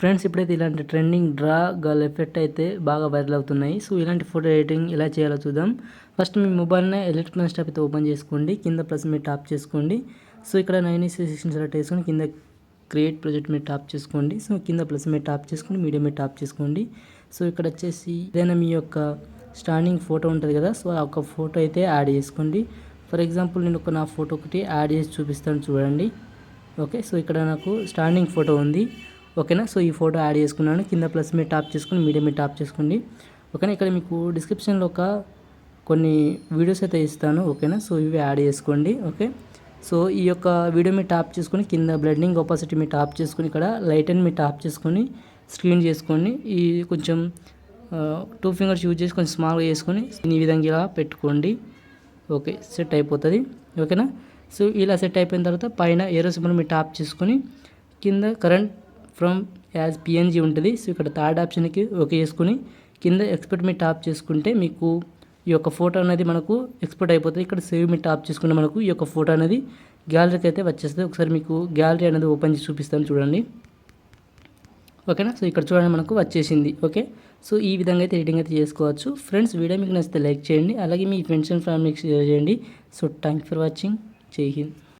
Friends ఇప్పుడైతే ఇలాంటి trending draw girl effect అయితే బాగా వైరల్ అవుతున్నాయి. సో ఇలాంటి ఫోటో ఎడిటింగ్ ఎలా చేయాలో చూద్దాం. ఫస్ట్ మీ మొబైల్ని ఎలక్ట్రానిక్ స్టాప్ అయితే ఓపెన్ చేసుకోండి. కింద ప్లస్ మీరు టాప్ చేసుకోండి. సో ఇక్కడ 9:16 సెలెక్ట్ చేసుకొని కింద క్రియేట్ ప్రాజెక్ట్ మీరు టాప్ చేసుకోండి. సో కింద ప్లస్ మీరు టాప్ చేసుకోండి, మీడియం మీరు టాప్ చేసుకోండి. సో ఇక్కడ వచ్చేసి ఏదైనా మీ యొక్క స్టాండింగ్ ఫోటో ఉంటుంది కదా, సో ఆ ఒక ఫోటో అయితే యాడ్ చేసుకోండి. ఫర్ ఎగ్జాంపుల్ నేను నా ఫోటో ఒకటి యాడ్ చేసి చూపిస్తాను చూడండి. ఓకే, సో ఇక్కడ నాకు స్టాండింగ్ ఫోటో ఉంది. ఓకేనా, సో ఈ ఫోటో యాడ్ చేసుకున్నాను. కింద ప్లస్ మీరు టాప్ చేసుకుని మీడియం మీరు టాప్ చేసుకోండి. ఓకేనా, ఇక్కడ మీకు డిస్క్రిప్షన్లో కొన్ని వీడియోస్ అయితే ఇస్తాను. ఓకేనా, సో ఇవి యాడ్ చేసుకోండి. ఓకే, సో ఈ యొక్క వీడియో మీరు టాప్ చేసుకొని కింద బ్లెండింగ్ ఆపోసిటీ మీరు టాప్ చేసుకొని ఇక్కడ లైట్ అండ్ మీరు టాప్ చేసుకొని స్క్రీన్ చేసుకోండి. ఈ కొంచెం 2 ఫింగర్స్ యూజ్ చేసి కొంచెం స్మాల్గా చేసుకొని ఈ విధంగా ఇలా పెట్టుకోండి. ఓకే, సెట్ అయిపోతుంది. ఓకేనా, సో ఇలా సెట్ అయిపోయిన తర్వాత పైన ఏరో సింబల్ మీరు టాప్ చేసుకొని కింద కరెంట్ ఫ్రమ్ యాజ్ పిఎన్జీ ఉంటుంది. సో ఇక్కడ థర్డ్ ఆప్షన్కి ఓకే చేసుకుని కింద ఎక్స్పోర్ట్ మీరు టాప్ చేసుకుంటే మీకు ఈ యొక్క ఫోటో అనేది మనకు ఎక్స్పోర్ట్ అయిపోతుంది. ఇక్కడ సేవ్ మీరు టాప్ చేసుకుంటే మనకు ఈ యొక్క ఫోటో అనేది గ్యాలరీకి అయితే వచ్చేస్తుంది. ఒకసారి మీకు గ్యాలరీ అనేది ఓపెన్ చేసి చూపిస్తాను చూడండి. ఓకేనా, సో ఇక్కడ చూడండి మనకు వచ్చేసింది. ఓకే, సో ఈ విధంగా అయితే ఎడిటింగ్ అయితే చేసుకోవచ్చు. ఫ్రెండ్స్ వీడియో మీకు నచ్చితే లైక్ చేయండి, అలాగే మీ ఫ్రెండ్స్ అండ్ ఫ్యామిలీకి షేర్ చేయండి. So thank for watching. జై హింద్.